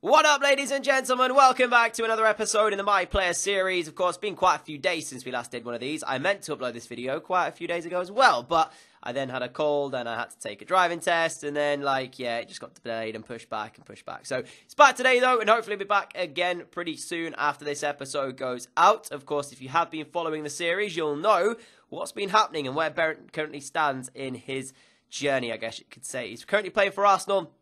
What up, ladies and gentlemen? Welcome back to another episode in the My Player series. Of course, it's been quite a few days since we last did one of these. I meant to upload this video quite a few days ago as well, but I then had a cold and I had to take a driving test, and then, it just got delayed and pushed back. So it's back today, though, and hopefully be back again pretty soon after this episode goes out. Of course, if you have been following the series, you'll know what's been happening and where Barrett currently stands in his journey, I guess you could say. He's currently playing for Arsenal,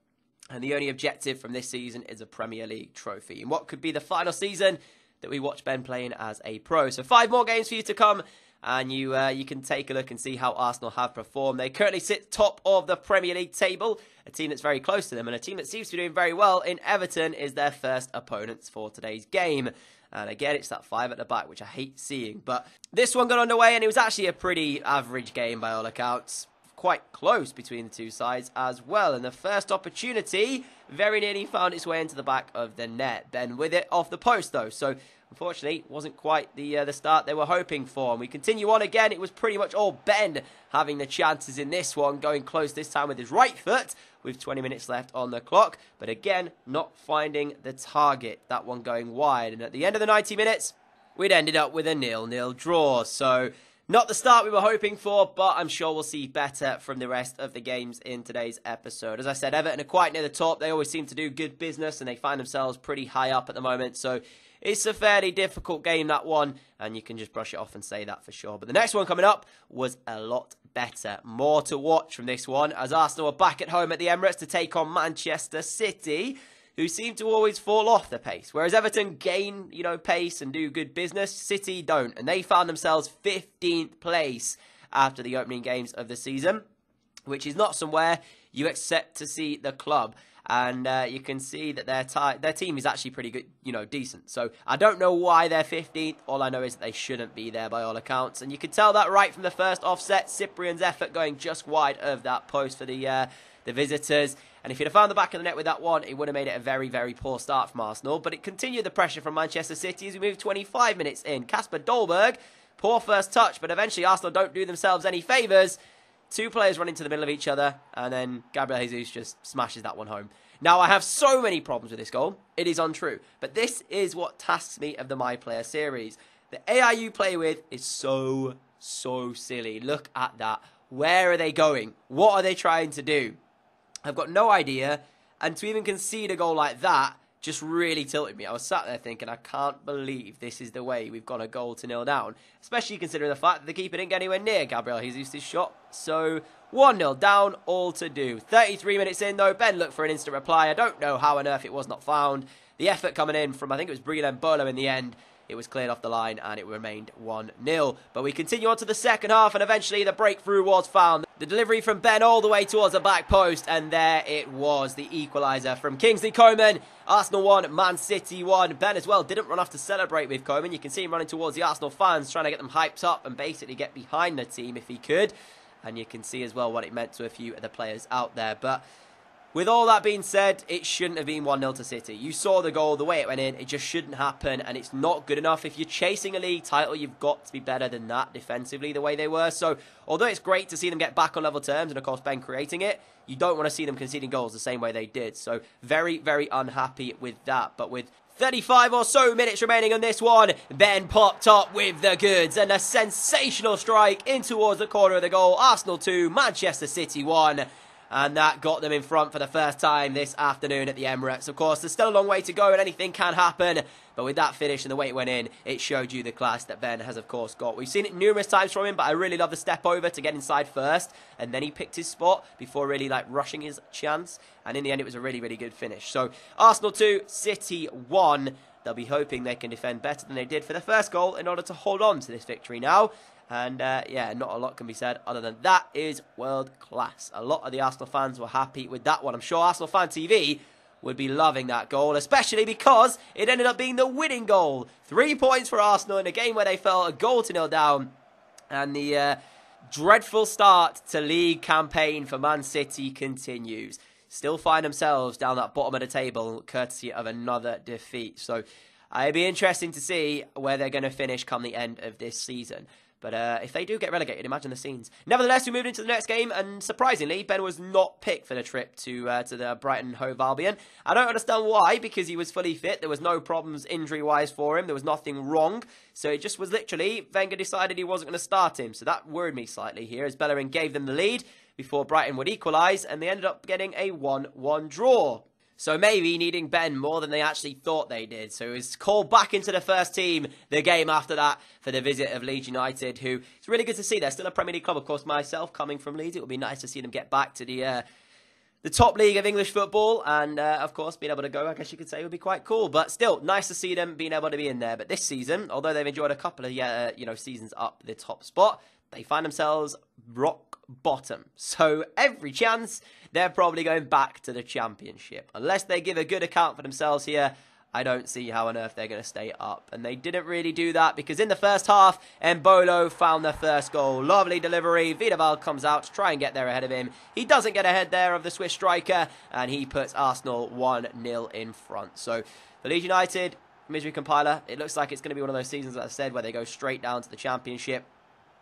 and the only objective from this season is a Premier League trophy. And what could be the final season that we watch Ben playing as a pro. So 5 more games for you to come, and you can take a look and see how Arsenal have performed. They currently sit top of the Premier League table, a team that's very close to them, and a team that seems to be doing very well in Everton is their first opponents for today's game. And again, it's that 5 at the back, which I hate seeing. But this one got underway, and it was actually a pretty average game by all accounts. Quite close between the two sides as well, and the first opportunity very nearly found its way into the back of the net. Ben with it off the post though, so unfortunately wasn't quite the start they were hoping for. And we continue on again. It was pretty much all Ben having the chances in this one, going close this time with his right foot with 20 minutes left on the clock, but again not finding the target. That one going wide, and at the end of the 90 minutes we'd ended up with a 0-0 draw. So not the start we were hoping for, but I'm sure we'll see better from the rest of the games in today's episode. As I said, Everton are quite near the top. They always seem to do good business, and they find themselves pretty high up at the moment. So it's a fairly difficult game, that one, and you can just brush it off and say that for sure. But the next one coming up was a lot better. More to watch from this one, as Arsenal are back at home at the Emirates to take on Manchester City, who seem to always fall off the pace. Whereas Everton gain, pace and do good business, City don't. And they found themselves 15th place after the opening games of the season, which is not somewhere you expect to see the club. And you can see that their team is actually pretty good, decent. So I don't know why they're 15th. All I know is that they shouldn't be there by all accounts. And you can tell that right from the first offset. Cyprian's effort going just wide of that post for the visitors. And if he'd have found the back of the net with that one, it would have made it a very, very poor start from Arsenal. But it continued the pressure from Manchester City as we moved 25 minutes in. Kasper Dolberg, poor first touch, but eventually Arsenal don't do themselves any favours. 2 players run into the middle of each other, and then Gabriel Jesus just smashes that one home. Now, I have so many problems with this goal. It is untrue. But this is what tasks me of the My Player series. The AI you play with is so silly. Look at that. Where are they going? What are they trying to do? I've got no idea, and to even concede a goal like that just really tilted me. I was sat there thinking, I can't believe this is the way we've got a goal to 0 down, especially considering the fact that the keeper didn't get anywhere near Gabriel Jesus' shot. So 1-0 down, all to do. 33 minutes in though, Ben looked for an instant reply. I don't know how on earth it was not found. The effort coming in from, I think it was Breel Bolo in the end. It was cleared off the line and it remained 1-0. But we continue on to the second half, and eventually the breakthrough was found. The delivery from Ben all the way towards the back post, and there it was, the equaliser from Kingsley Coman. Arsenal 1, Man City 1. Ben as well didn't run off to celebrate with Coman. You can see him running towards the Arsenal fans, trying to get them hyped up and basically get behind the team if he could. And you can see as well what it meant to a few of the players out there. But with all that being said, it shouldn't have been 1-0 to City. You saw the goal, the way it went in. It just shouldn't happen, and it's not good enough. If you're chasing a league title, you've got to be better than that defensively, the way they were. So, although it's great to see them get back on level terms, and of course Ben creating it, you don't want to see them conceding goals the same way they did. So, very, very unhappy with that. But with 35 or so minutes remaining on this one, Ben popped up with the goods, and a sensational strike in towards the corner of the goal. Arsenal 2, Manchester City 1. And that got them in front for the first time this afternoon at the Emirates. Of course, there's still a long way to go and anything can happen. But with that finish and the way it went in, it showed you the class that Ben has, of course, got. We've seen it numerous times from him, but I really love the step over to get inside first. And then he picked his spot before really, rushing his chance. And in the end, it was a really, really good finish. So, Arsenal 2, City 1. They'll be hoping they can defend better than they did for the first goal in order to hold on to this victory now. And, not a lot can be said other than that is world class. A lot of the Arsenal fans were happy with that one. I'm sure Arsenal Fan TV would be loving that goal, especially because it ended up being the winning goal. 3 points for Arsenal in a game where they fell a goal to 0 down. And the dreadful start to league campaign for Man City continues. Still find themselves down that bottom of the table, courtesy of another defeat. So it'd be interesting to see where they're going to finish come the end of this season. But if they do get relegated, imagine the scenes. Nevertheless, we moved into the next game, and surprisingly, Ben was not picked for the trip to the Brighton Hove Albion. I don't understand why, because he was fully fit. There was no problems injury-wise for him. There was nothing wrong. So it just was literally, Wenger decided he wasn't going to start him. So that worried me slightly here, as Bellerin gave them the lead before Brighton would equalise, and they ended up getting a 1-1 draw. So maybe needing Ben more than they actually thought they did. So he was called back into the first team the game after that for the visit of Leeds United, who it's really good to see. They're still a Premier League club. Of course, myself coming from Leeds, it would be nice to see them get back to the top league of English football. And, of course, being able to go, I guess you could say, would be quite cool. But still, nice to see them being able to be in there. But this season, although they've enjoyed a couple of seasons up the top spot, they find themselves rock bottom. So every chance they're probably going back to the Championship. Unless they give a good account for themselves here, I don't see how on earth they're going to stay up. And they didn't really do that, because in the first half, Mbolo found their first goal. Lovely delivery. Vidaval comes out to try and get there ahead of him. He doesn't get ahead there of the Swiss striker, and he puts Arsenal 1-0 in front. So for Leeds United, misery compiler, it looks like it's going to be one of those seasons, as I said, where they go straight down to the Championship.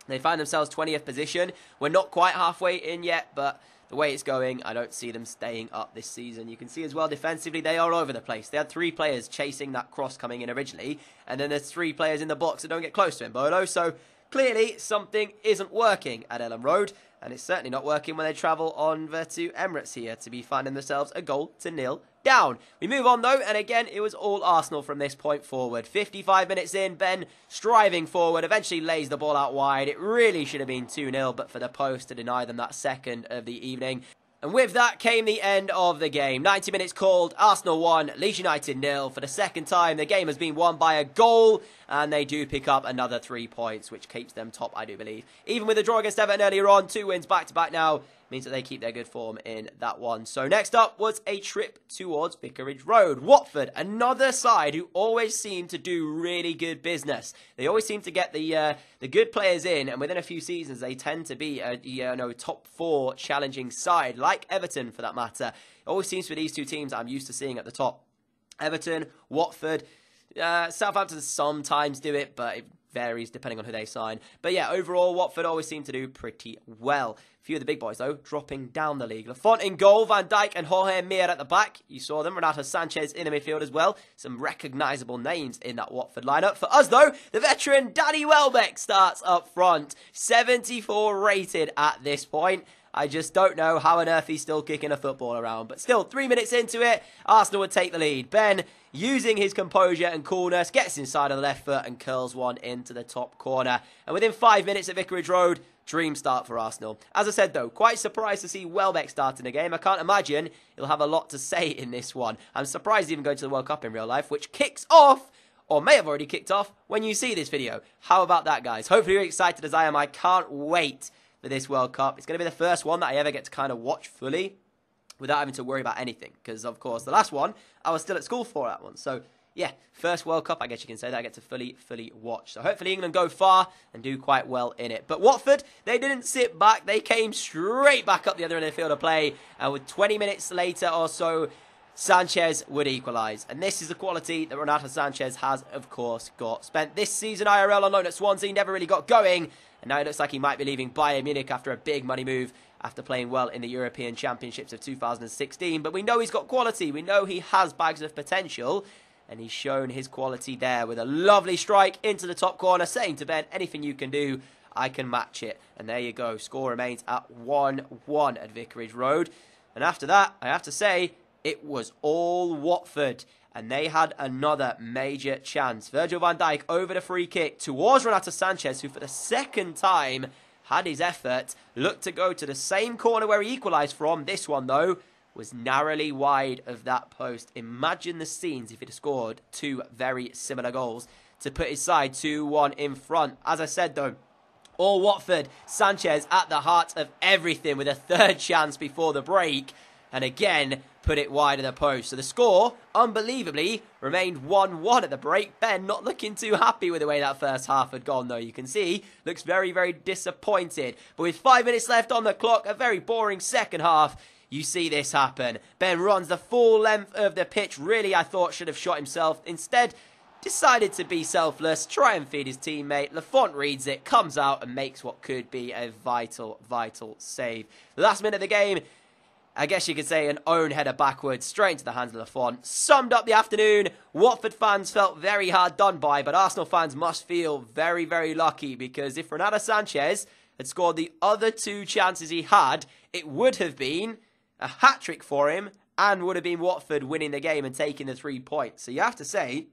They find themselves 20th position. We're not quite halfway in yet, but the way it's going, I don't see them staying up this season. You can see as well, defensively, they are all over the place. They had 3 players chasing that cross coming in originally, and then there's 3 players in the box that don't get close to Mbolo. So clearly, something isn't working at Ellen Road, and it's certainly not working when they travel on to Emirates here to be finding themselves a 0-0 down. We move on though, and again, it was all Arsenal from this point forward. 55 minutes in, Ben striving forward, eventually lays the ball out wide. It really should have been 2-0, but for the post to deny them that second of the evening. And with that came the end of the game. 90 minutes called, Arsenal 1, Leeds United 0. For the second time, the game has been won by a goal, and they do pick up another 3 points, which keeps them top, I do believe. Even with the draw against Everton earlier on, 2 wins back-to-back now, means that they keep their good form in that one. So next up was a trip towards Vicarage Road. Watford, another side who always seem to do really good business. They always seem to get the good players in, and within a few seasons they tend to be a top 4 challenging side, like Everton for that matter. It always seems to be these 2 teams I'm used to seeing at the top. Everton, Watford, Southampton sometimes do it, but it varies depending on who they sign. But yeah, overall, Watford always seem to do pretty well. A few of the big boys, though, dropping down the league. Lafont in goal, Van Dijk and Jorge Mir at the back. You saw them. Renato Sanchez in the midfield as well. Some recognisable names in that Watford lineup. For us, though, the veteran Danny Welbeck starts up front. 74 rated at this point. I just don't know how on earth he's still kicking a football around. But still, 3 minutes into it, Arsenal would take the lead. Ben, using his composure and coolness, gets inside of the left foot and curls one into the top corner. And within 5 minutes at Vicarage Road, dream start for Arsenal. As I said, though, quite surprised to see Welbeck starting the game. I can't imagine he'll have a lot to say in this one. I'm surprised even going to the World Cup in real life, which kicks off, or may have already kicked off, when you see this video. How about that, guys? Hopefully you're excited as I am. I can't wait for this World Cup. It's going to be the first one that I ever get to kind of watch fully without having to worry about anything. Because, of course, the last one, I was still at school for that one. So, yeah, first World Cup, I guess you can say that I get to fully watch. So, hopefully England go far and do quite well in it. But Watford, they didn't sit back. They came straight back up the other end of the field of play. And with 20 minutes later or so, Sanchez would equalise. And this is the quality that Renato Sanchez has, of course, got. Spent this season IRL on loan at Swansea, never really got going. And now it looks like he might be leaving Bayern Munich after a big money move after playing well in the European Championships of 2016. But we know he's got quality. We know he has bags of potential. And he's shown his quality there with a lovely strike into the top corner, saying to Ben, anything you can do, I can match it. And there you go. Score remains at 1-1 at Vicarage Road. And after that, I have to say, it was all Watford. And they had another major chance. Virgil van Dijk over the free kick towards Renato Sanchez, who for the second time had his effort. Looked to go to the same corner where he equalised from. This one, though, was narrowly wide of that post. Imagine the scenes if he'd have scored 2 very similar goals to put his side 2-1 in front. As I said, though, all Watford. Sanchez at the heart of everything with a third chance before the break. And again, put it wide of the post. So the score, unbelievably, remained 1-1 at the break. Ben not looking too happy with the way that first half had gone, though. You can see, looks very, very disappointed. But with 5 minutes left on the clock, a very boring second half, you see this happen. Ben runs the full length of the pitch. Really, I thought should have shot himself. Instead, decided to be selfless, try and feed his teammate. Lafont reads it, comes out and makes what could be a vital, vital save. The last minute of the game, I guess you could say an own header backwards, straight into the hands of Lafont. Summed up the afternoon. Watford fans felt very hard done by, but Arsenal fans must feel very, very lucky, because if Renato Sanchez had scored the other 2 chances he had, it would have been a hat-trick for him and would have been Watford winning the game and taking the 3 points. So you have to say,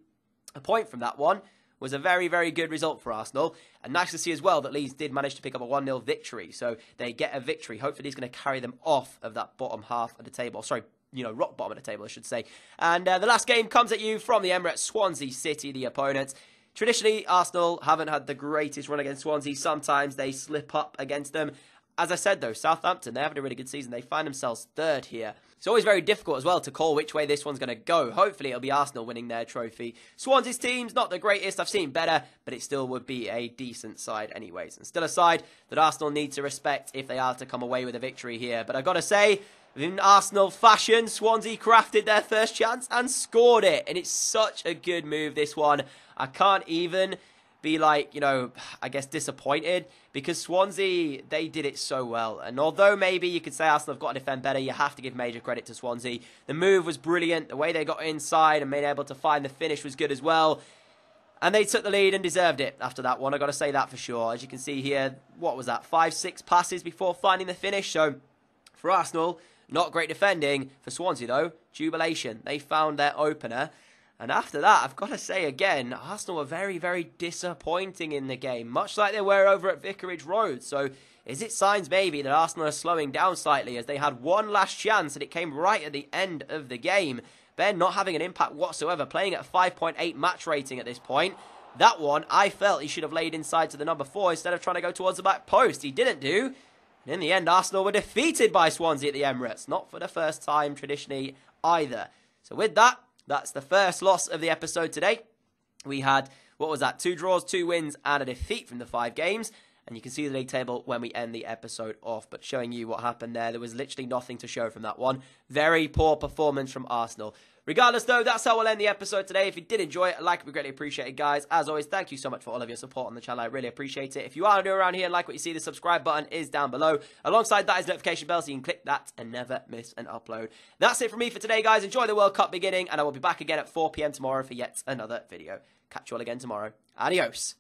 a point from that one was a very, very good result for Arsenal. And nice to see as well that Leeds did manage to pick up a 1-0 victory. So they get a victory. Hopefully he's going to carry them off of that bottom half of the table. Sorry, rock bottom of the table, I should say. And the last game comes at you from the Emirates. Swansea City, the opponent. Traditionally, Arsenal haven't had the greatest run against Swansea. Sometimes they slip up against them. As I said, though, Southampton, they're having a really good season. They find themselves 3rd here. It's always very difficult as well to call which way this one's going to go. Hopefully, it'll be Arsenal winning their trophy. Swansea's team's not the greatest. I've seen better, but it still would be a decent side anyways. And still a side that Arsenal need to respect if they are to come away with a victory here. But I've got to say, in Arsenal fashion, Swansea crafted their first chance and scored it. And it's such a good move, this one. I can't even be like, I guess disappointed, because Swansea, they did it so well. And although maybe you could say Arsenal have got to defend better, you have to give major credit to Swansea. The move was brilliant. The way they got inside and being able to find the finish was good as well. And they took the lead and deserved it after that one. I've got to say that for sure. As you can see here, what was that? 5-6 passes before finding the finish. So for Arsenal, not great defending. For Swansea though, jubilation. They found their opener. And after that, I've got to say again, Arsenal were very, very disappointing in the game, much like they were over at Vicarage Road. So is it signs maybe that Arsenal are slowing down slightly, as they had one last chance and it came right at the end of the game? Ben not having an impact whatsoever, playing at a 5.8 match rating at this point. That one, I felt he should have laid inside to the number 4 instead of trying to go towards the back post. He didn't do. And in the end, Arsenal were defeated by Swansea at the Emirates. Not for the first time traditionally either. So with that, that's the first loss of the episode today. We had, 2 draws, 2 wins, and a defeat from the 5 games. And you can see the league table when we end the episode off. But showing you what happened there, there was literally nothing to show from that one. Very poor performance from Arsenal. Regardless, though, that's how we'll end the episode today. If you did enjoy it, a like would be greatly appreciated, guys. As always, thank you so much for all of your support on the channel. I really appreciate it. If you are new around here and like what you see, the subscribe button is down below. Alongside that is the notification bell, so you can click that and never miss an upload. That's it from me for today, guys. Enjoy the World Cup beginning, and I will be back again at 4 PM tomorrow for yet another video. Catch you all again tomorrow. Adios.